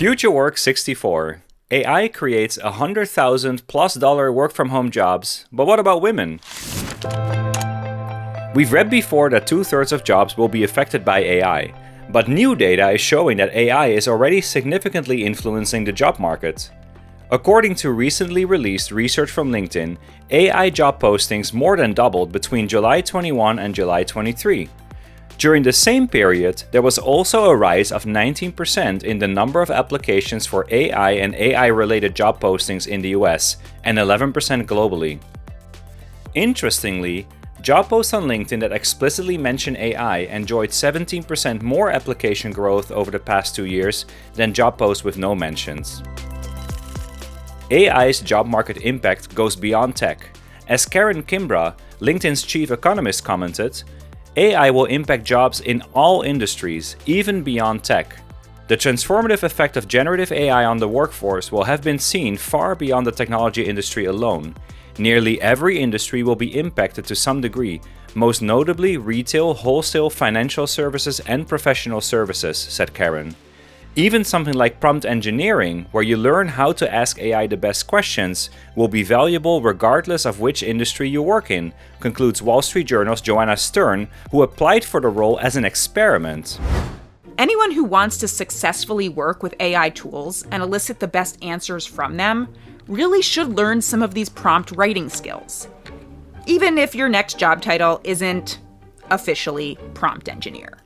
Future Work 64. AI creates $100,000+ work from home jobs, but what about women? We've read before that 2/3 of jobs will be affected by AI, but new data is showing that AI is already significantly influencing the job market. According to recently released research from LinkedIn, AI job postings more than doubled between July 21 and July 23. During the same period, there was also a rise of 19% in the number of applications for AI and AI-related job postings in the US, and 11% globally. Interestingly, job posts on LinkedIn that explicitly mention AI enjoyed 17% more application growth over the past 2 years than job posts with no mentions. AI's job market impact goes beyond tech. As Karen Kimbra, LinkedIn's chief economist, commented, AI will impact jobs in all industries, even beyond tech. The transformative effect of generative AI on the workforce will have been seen far beyond the technology industry alone. Nearly every industry will be impacted to some degree, most notably retail, wholesale, financial services, and professional services, said Karen. Even something like prompt engineering, where you learn how to ask AI the best questions, will be valuable regardless of which industry you work in, concludes Wall Street Journal's Joanna Stern, who applied for the role as an experiment. Anyone who wants to successfully work with AI tools and elicit the best answers from them really should learn some of these prompt writing skills, even if your next job title isn't officially prompt engineer.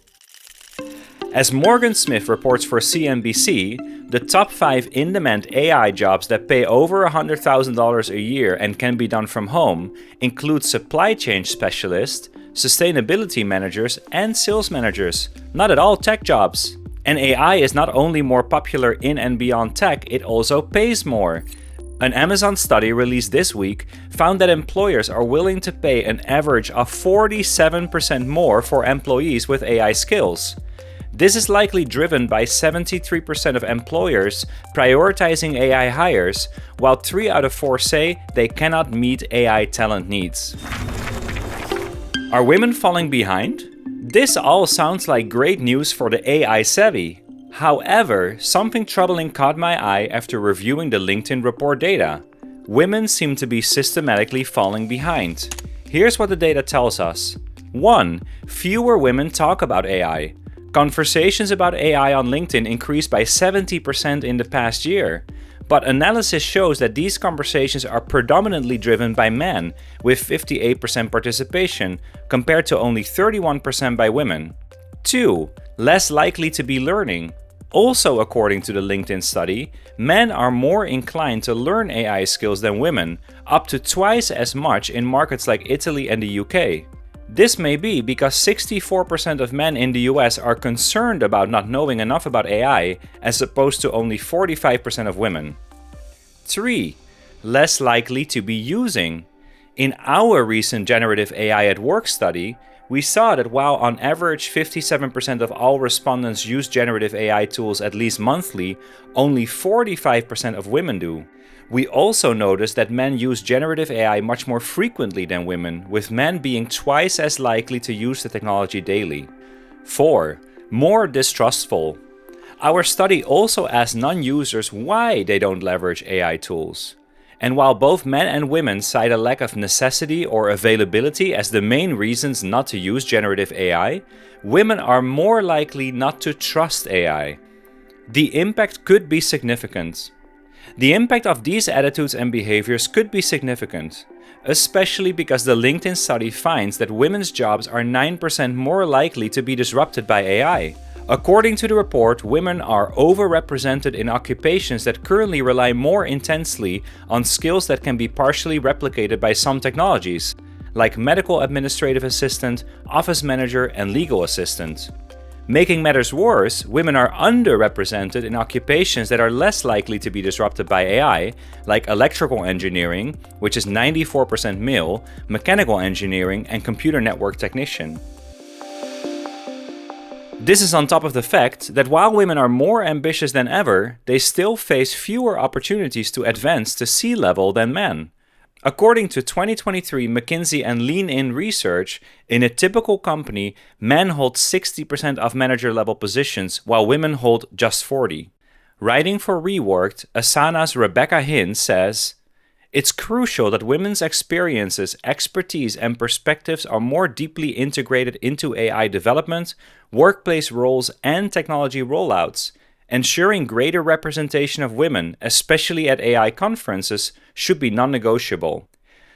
As Morgan Smith reports for CNBC, the top 5 in-demand AI jobs that pay over $100,000 a year and can be done from home include supply chain specialists, sustainability managers, and sales managers, not at all tech jobs. And AI is not only more popular in and beyond tech, it also pays more. An Amazon study released this week found that employers are willing to pay an average of 47% more for employees with AI skills. This is likely driven by 73% of employers prioritizing AI hires, while 3 out of 4 say they cannot meet AI talent needs. Are women falling behind? This all sounds like great news for the AI savvy. However, something troubling caught my eye after reviewing the LinkedIn report data. Women seem to be systematically falling behind. Here's what the data tells us. 1. Fewer women talk about AI. Conversations about AI on LinkedIn increased by 70% in the past year. But analysis shows that these conversations are predominantly driven by men, with 58% participation, compared to only 31% by women. 2. Less likely to be learning. Also, according to the LinkedIn study, men are more inclined to learn AI skills than women, up to twice as much in markets like Italy and the UK. This may be because 64% of men in the US are concerned about not knowing enough about AI, as opposed to only 45% of women. 3. Less likely to be using. In our recent Generative AI at Work study, we saw that while on average 57% of all respondents use generative AI tools at least monthly, only 45% of women do. We also noticed that men use generative AI much more frequently than women, with men being twice as likely to use the technology daily. 4. More distrustful. Our study also asked non-users why they don't leverage AI tools. And while both men and women cite a lack of necessity or availability as the main reasons not to use generative AI, women are more likely not to trust AI. The impact could be significant. The impact of these attitudes and behaviors could be significant, especially because the LinkedIn study finds that women's jobs are 9% more likely to be disrupted by AI. According to the report, women are overrepresented in occupations that currently rely more intensely on skills that can be partially replicated by some technologies, like medical administrative assistant, office manager, and legal assistant. Making matters worse, women are underrepresented in occupations that are less likely to be disrupted by AI, like electrical engineering, which is 94% male, mechanical engineering, and computer network technician. This is on top of the fact that while women are more ambitious than ever, they still face fewer opportunities to advance to C-level than men. According to 2023 McKinsey and Lean In research, in a typical company, men hold 60% of manager-level positions, while women hold just 40%. Writing for Reworked, Asana's Rebecca Hinn says, "It's crucial that women's experiences, expertise, and perspectives are more deeply integrated into AI development, workplace roles, and technology rollouts. Ensuring greater representation of women, especially at AI conferences, should be non-negotiable."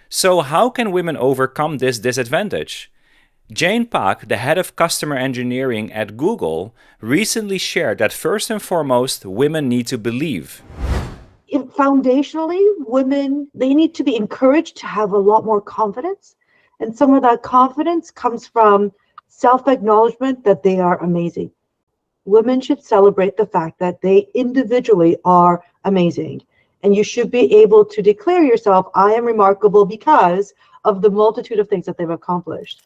So how can women overcome this disadvantage? Jane Pak, the head of customer engineering at Google, recently shared that first and foremost, women need to believe. Foundationally, women, they need to be encouraged to have a lot more confidence. And some of that confidence comes from self-acknowledgement that they are amazing. Women should celebrate the fact that they individually are amazing. And you should be able to declare yourself, I am remarkable because of the multitude of things that they've accomplished.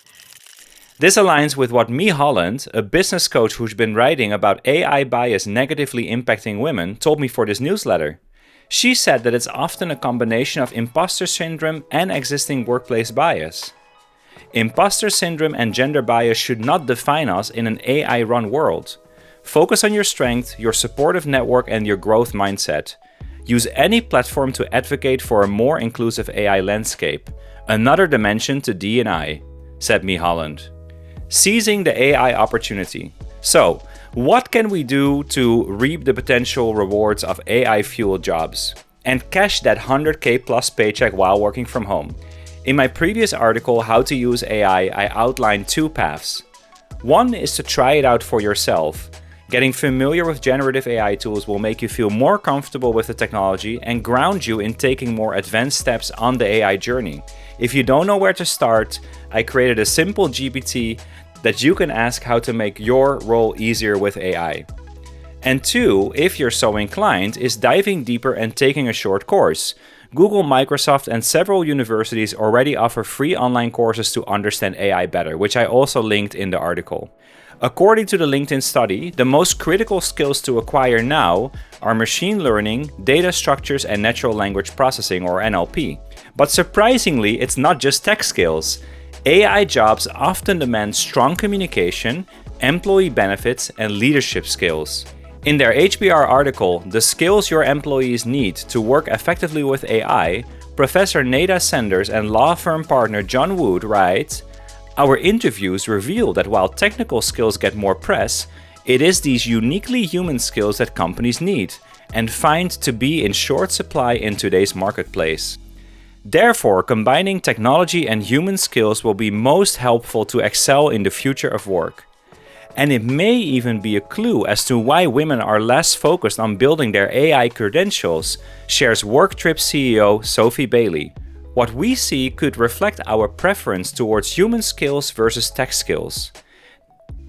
This aligns with what Mee Holland, a business coach who's been writing about AI bias negatively impacting women, told me for this newsletter. She said that it's often a combination of imposter syndrome and existing workplace bias. Imposter syndrome and gender bias should not define us in an AI-run world. Focus on your strength, your supportive network, and your growth mindset. Use any platform to advocate for a more inclusive AI landscape. Another dimension to D&I, said Mee Holland. Seizing the AI opportunity. So, what can we do to reap the potential rewards of AI-fueled jobs and cash that 100K plus paycheck while working from home? In my previous article, How to Use AI, I outlined two paths. One is to try it out for yourself. Getting familiar with generative AI tools will make you feel more comfortable with the technology and ground you in taking more advanced steps on the AI journey. If you don't know where to start, I created a simple GPT that you can ask how to make your role easier with AI. And two, if you're so inclined, is diving deeper and taking a short course. Google, Microsoft, and several universities already offer free online courses to understand AI better, which I also linked in the article. According to the LinkedIn study, the most critical skills to acquire now are machine learning, data structures, and natural language processing, or NLP. But surprisingly, it's not just tech skills. AI jobs often demand strong communication, employee benefits, and leadership skills. In their HBR article, The Skills Your Employees Need to Work Effectively with AI, Professor Neda Sanders and law firm partner John Wood writes, "Our interviews reveal that while technical skills get more press, it is these uniquely human skills that companies need and find to be in short supply in today's marketplace. Therefore, combining technology and human skills will be most helpful to excel in the future of work. And it may even be a clue as to why women are less focused on building their AI credentials," shares WorkTrip CEO Sophie Bailey. "What we see could reflect our preference towards human skills versus tech skills.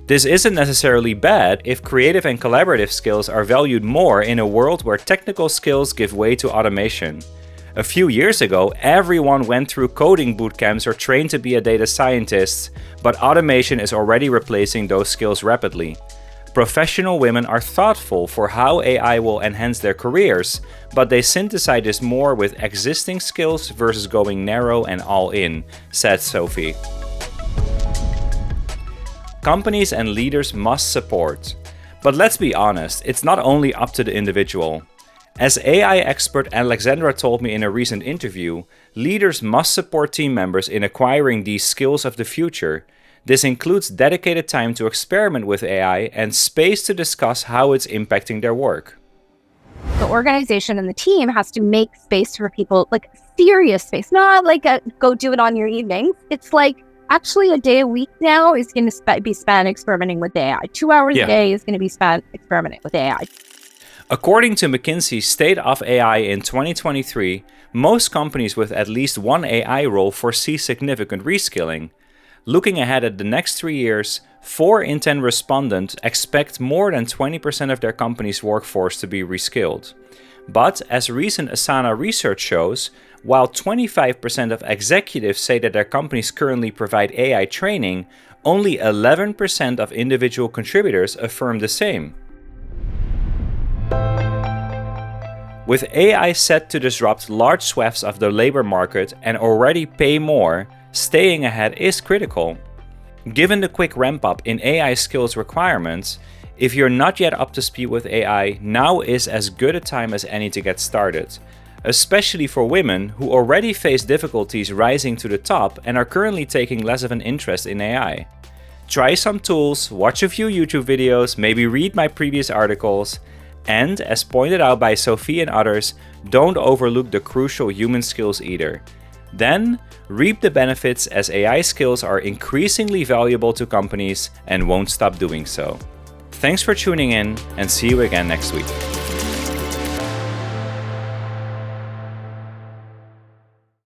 This isn't necessarily bad if creative and collaborative skills are valued more in a world where technical skills give way to automation. A few years ago, everyone went through coding bootcamps or trained to be a data scientist, but automation is already replacing those skills rapidly. Professional women are thoughtful for how AI will enhance their careers, but they synthesize this more with existing skills versus going narrow and all in," said Sophie. Companies and leaders must support. But let's be honest, it's not only up to the individual. As AI expert Alexandra told me in a recent interview, leaders must support team members in acquiring these skills of the future. This includes dedicated time to experiment with AI and space to discuss how it's impacting their work. The organization and the team has to make space for people, like serious space, not like a go do it on your evenings. It's like actually a day a week now is going to be spent experimenting with AI. 2 hours a day is going to be spent experimenting with AI. According to McKinsey's State of AI in 2023, most companies with at least one AI role foresee significant reskilling. Looking ahead at the next 3 years, 4 in 10 respondents expect more than 20% of their company's workforce to be reskilled. But as recent Asana research shows, while 25% of executives say that their companies currently provide AI training, only 11% of individual contributors affirm the same. With AI set to disrupt large swaths of the labor market and already pay more, staying ahead is critical. Given the quick ramp up in AI skills requirements, If you're not yet up to speed with AI, now is as good a time as any to get started, especially for women who already face difficulties rising to the top and are currently taking less of an interest in AI. Try some tools, watch a few YouTube videos, maybe read my previous articles, and, as pointed out by Sophie and others, don't overlook the crucial human skills either. Then, reap the benefits as AI skills are increasingly valuable to companies and won't stop doing so. Thanks for tuning in, and see you again next week.